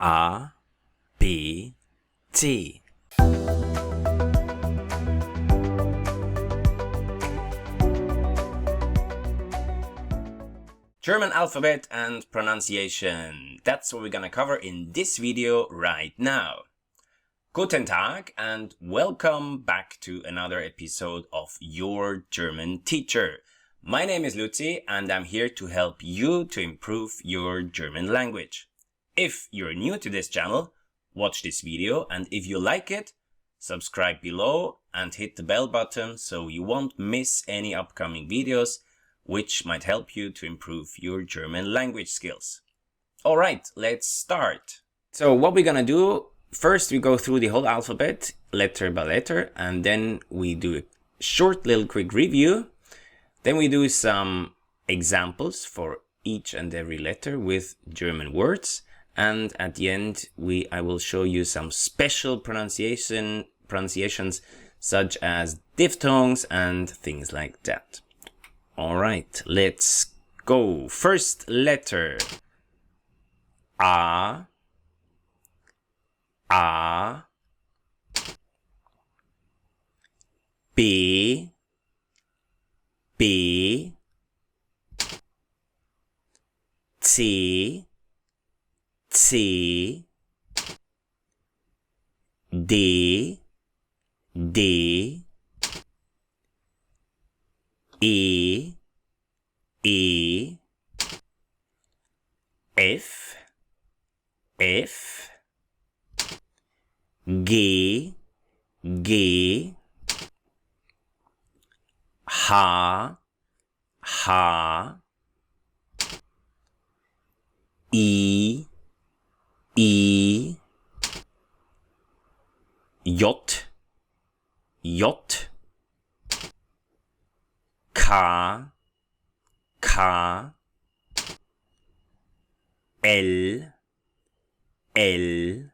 A, B, C. German alphabet and pronunciation. That's what we're gonna cover in this video right now. Guten Tag and welcome back to another episode of Your German Teacher. My name is Luzi and I'm here to help you to improve your German language. If you're new to this channel, watch this video, and if you like it, subscribe below and hit the bell button so you won't miss any upcoming videos which might help you to improve your German language skills. Alright, let's start. So what we're gonna do, first we go through the whole alphabet letter by letter, and then we do a short little quick review. Then we do some examples for each and every letter with German words. And at the end, I will show you some special pronunciations such as diphthongs and things like that. All right, let's go. First letter. A. B. B. C. C, D, D, E, E, F, F, G, G, H, H, I, E, J, J, K, K, L, L,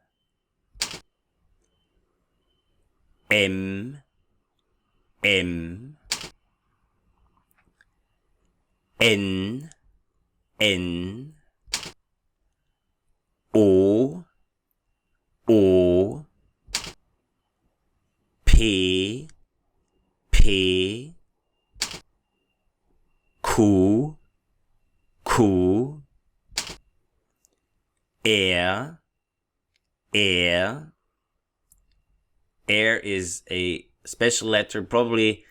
M, M, N, N, O, O, P, P, Q, Q, R, R. R is a special letter, probably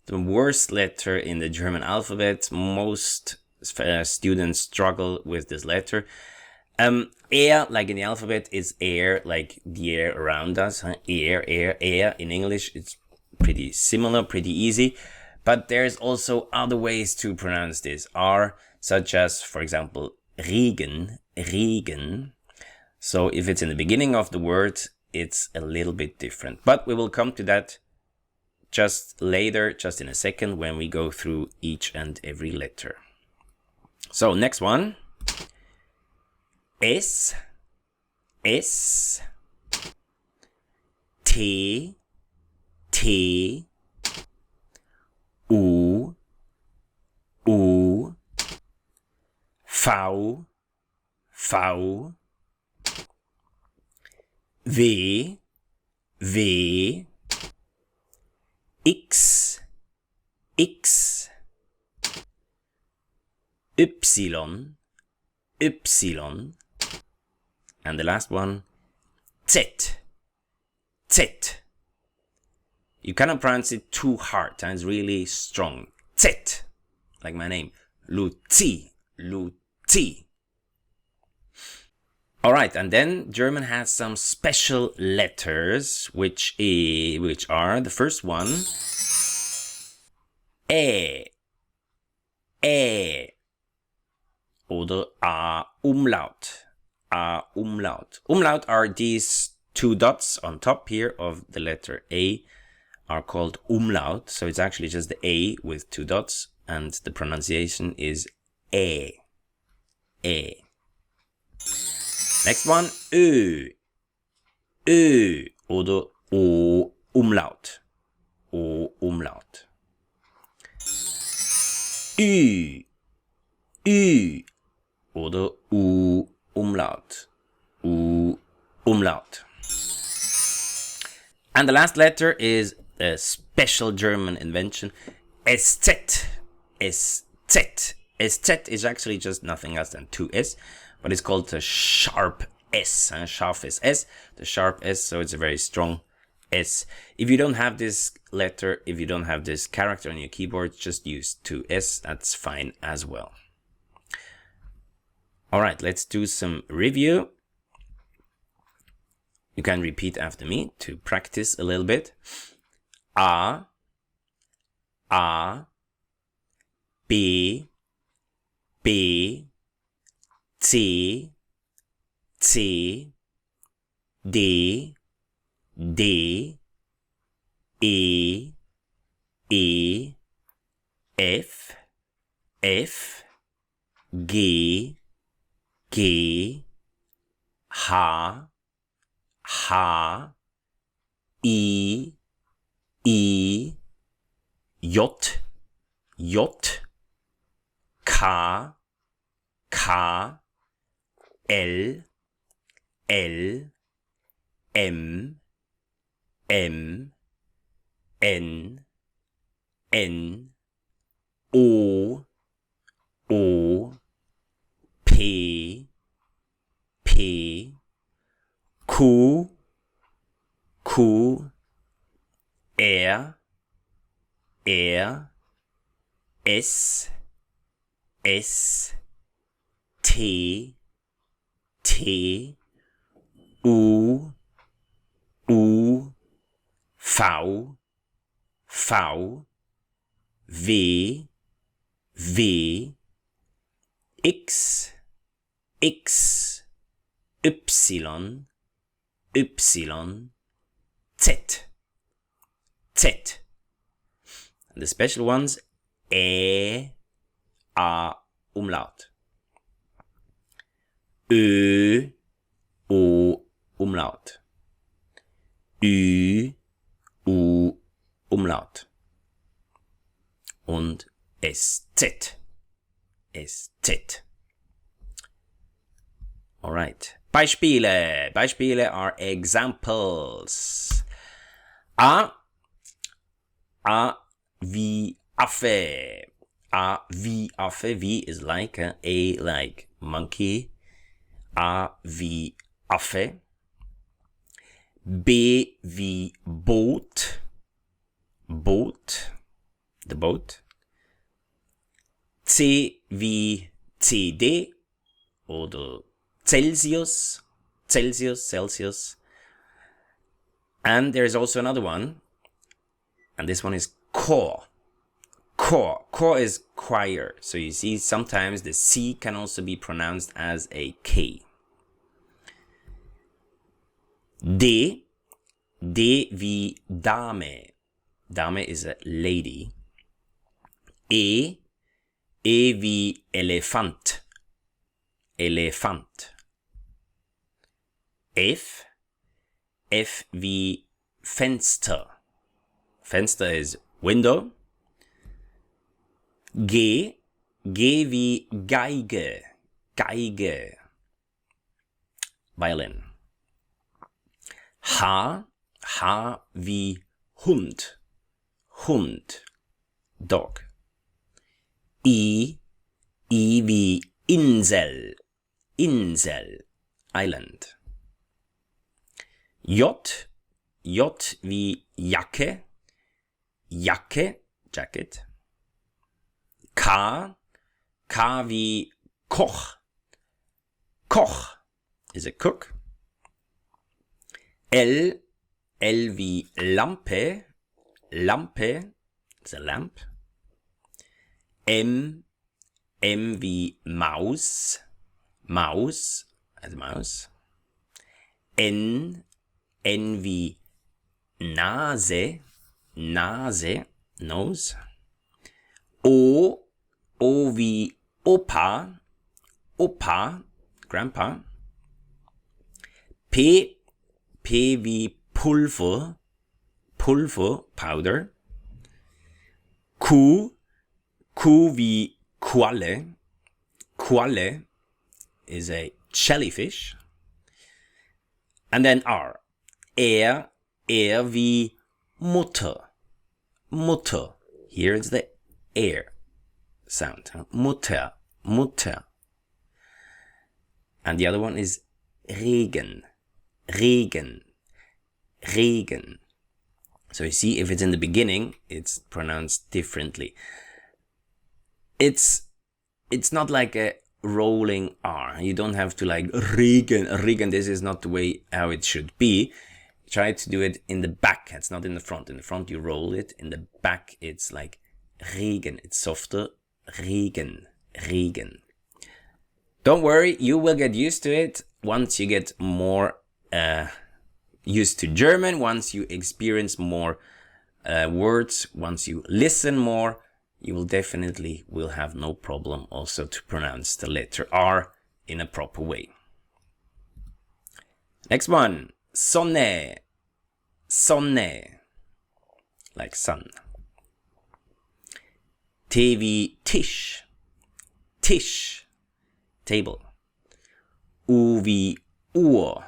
the worst letter in the German alphabet. Most students struggle with this letter. Air, like in the alphabet, is air, like the air around us. Huh? Air, air, air. In English, it's pretty similar, pretty easy. But there's also other ways to pronounce this. R, such as, for example, Regen, Regen. So if it's in the beginning of the word, it's a little bit different. But we will come to that just later, just in a second, when we go through each and every letter. So next one. S, S, T, T, U, U, V, V, W, W, X, X, Y, Y, and the last one, Z, Z. You cannot pronounce it too hard, and it's really strong. Z, like my name, Luzi, Luzi. All right, and then German has some special letters, which are the first one, oder A Umlaut. A Umlaut. Umlaut are these two dots on top here of the letter A, are called Umlaut. So it's actually just the A with two dots, and the pronunciation is E. E. Next one, Ö. Ö oder O Umlaut. O Umlaut. Ü. Ü oder U Umlaut. U umlaut. And the last letter is a special German invention, SZ. SZ. SZ is actually just nothing else than 2S, but it's called the sharp S. Scharf is S, the sharp S, so it's a very strong S. If you don't have this letter, if you don't have this character on your keyboard, just use 2S, that's fine as well. Alright, let's do some review. You can repeat after me to practice a little bit. A, B, B, C, C, D, D, E, E, F, F, G, G, H, H, I, I, J, J, K, K, L, L, M, M, N, N, O, O, P, P, Q, Q, R, R, S, S, T, T, U, U, V, V, W, W, X, X, Y, Y, Z, Z. And the special ones, A umlaut, Ö, O umlaut, Ü, U umlaut und SZ, SZ. Alright. Beispiele. Beispiele are examples. A wie Affe. A wie Affe. V is like, A like monkey. A wie Affe. B wie Boot. Boot. The boat. C wie CD oder Celsius. Celsius, Celsius. And there's also another one. And this one is Chor. Chor. Chor is choir. So you see, sometimes the C can also be pronounced as a K. D. D wie Dame. Dame is a lady. E. E wie Elefant. Elefant. F. F wie Fenster. Fenster is window. G. G wie Geige. Geige. Violin. H. H wie Hund. Hund. Dog. I. I wie Insel. Insel. Island. J. J wie Jacke. Jacke. Jacket. K. K wie Koch. Koch is a cook. L. L wie Lampe. Lampe is a lamp. M. M wie Maus. Maus as a mouse. N. N wie Nase. Nase. Nose. O. O wie Opa. Opa. Grandpa. P. P wie Pulver. Pulver. Powder. Q. Q wie Qualle. Qualle is a jellyfish. And then R. Wie Mutter. Mutter. Here it's the air sound. Mutter. Mutter. And the other one is Regen. Regen. Regen. So you see, if it's in the beginning, it's pronounced differently. It's not like a rolling R. You don't have to like Regen. Regen, this is not the way how it should be. Try to do it in the back. It's not in the front. In the front you roll it. In the back it's like Regen. It's softer. Regen. Regen. Don't worry, you will get used to it once you get more used to German, once you experience more words, once you listen more, you will definitely have no problem also to pronounce the letter R in a proper way. Next one, Sonne. Sonne, like sun. T wie Tisch. Tisch, table. U wie Uhr.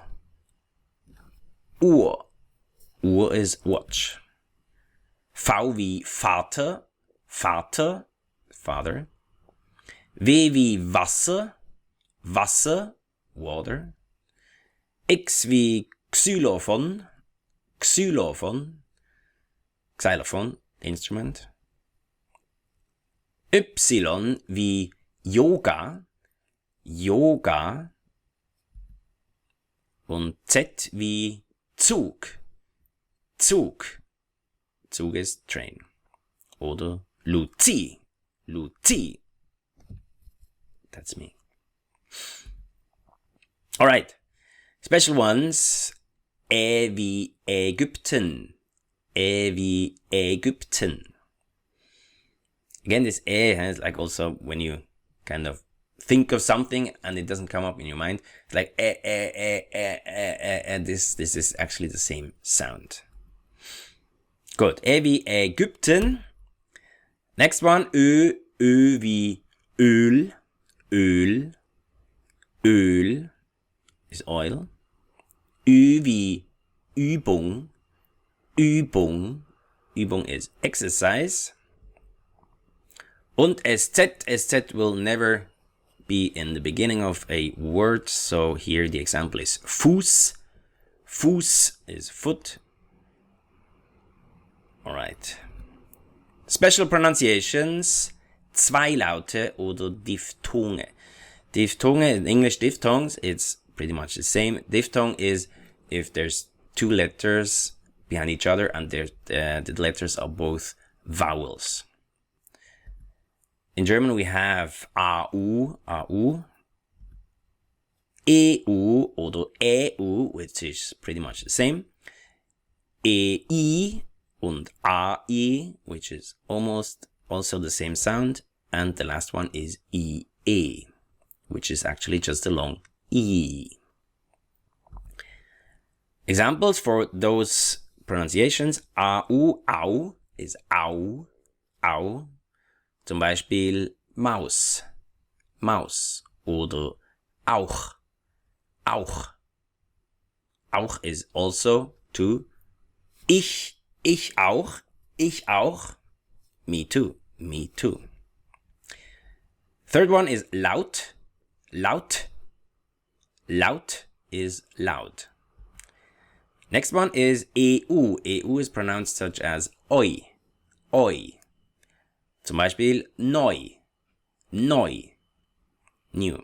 Uhr. Uhr is watch. V wie Vater. Vater, father. W wie Wasser. Wasser, water. X wie Xylophon. Xylophon. Xylophone, instrument. Y wie Yoga. Yoga. Und Z wie Zug. Zug. Zug is train. Oder Luzi. Luzi. That's me. Alright. Special ones. Wie Ägypten. Wie Ägypten. Again, this has like also when you kind of think of something and it doesn't come up in your mind, it's like and this is actually the same sound. Good. Wie Ägypten. Next one. Ö wie Öl. Öl. Öl is oil. Ü wie Übung. Übung. Übung is exercise. Und SZ will never be in the beginning of a word. So here the example is Fuß. Fuß is foot. Alright. Special pronunciations. Zweilaute oder Diphthonge. Diphthonge, in English diphthongs, it's pretty much the same. Diphthong is if there's two letters behind each other and the letters are both vowels. In German we have AU, AU, EU oder EU, which is pretty much the same. EI und AI, which is almost also the same sound. And the last one is EE, which is actually just a long E. Examples for those pronunciations. AU, AU is AU, AU. Zum Beispiel Maus, Maus. Oder auch, auch. Auch is also to. Ich auch, ich auch. Me too, me too. Third one is laut, laut. Laut is loud. Next one is EU. EU is pronounced such as oi, oi. Zum Beispiel neu, neu, new.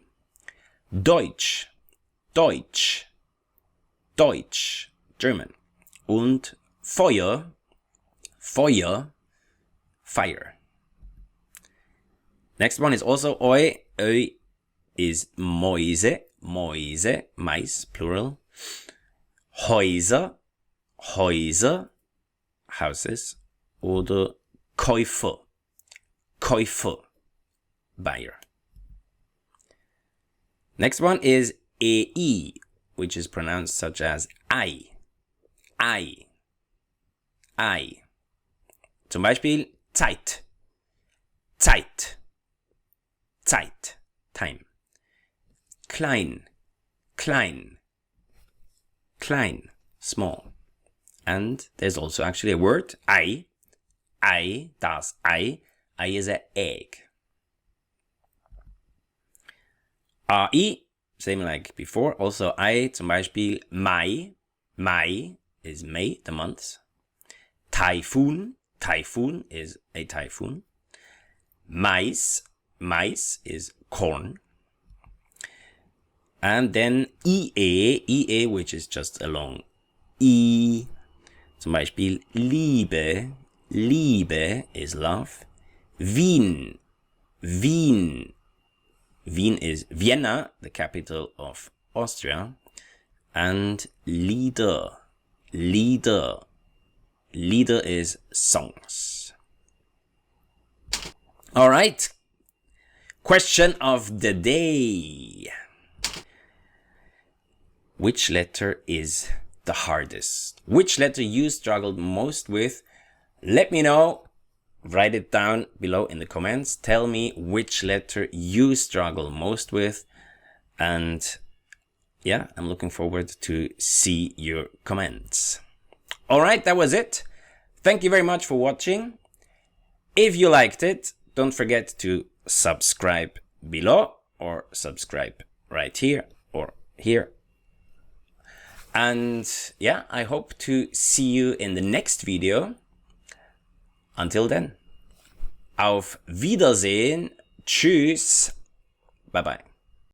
Deutsch, Deutsch, Deutsch, German. Und Feuer, Feuer, fire. Next one is also oi. Oi is Mäuse, Mäuse, mice, plural. Häuser, Häuser, houses. Oder Käufer, Käufer, buyer. Next one is EI, which is pronounced such as I, I, I. Zum Beispiel Zeit, Zeit, Zeit, time. Klein, klein, klein, small. And there's also actually a word, Ei. Ei, das Ei. Ei is an egg. AI, same like before. Also I, zum Beispiel Mai. Mai is May, the month. Typhoon. Typhoon is a typhoon. Mais. Mais is corn. And then IE. IE, which is just a long I. Zum Beispiel Liebe. Liebe is love. Wien. Wien. Wien is Vienna, the capital of Austria. And Lieder. Lieder. Lieder is songs. All right. Question of the day. Which letter is the hardest? Which letter you struggled most with? Let me know. Write it down below in the comments. Tell me which letter you struggle most with. And yeah, I'm looking forward to see your comments. All right, that was it. Thank you very much for watching. If you liked it, don't forget to subscribe below or subscribe right here or here. And yeah, I hope to see you in the next video. Until then, auf Wiedersehen, tschüss, bye bye.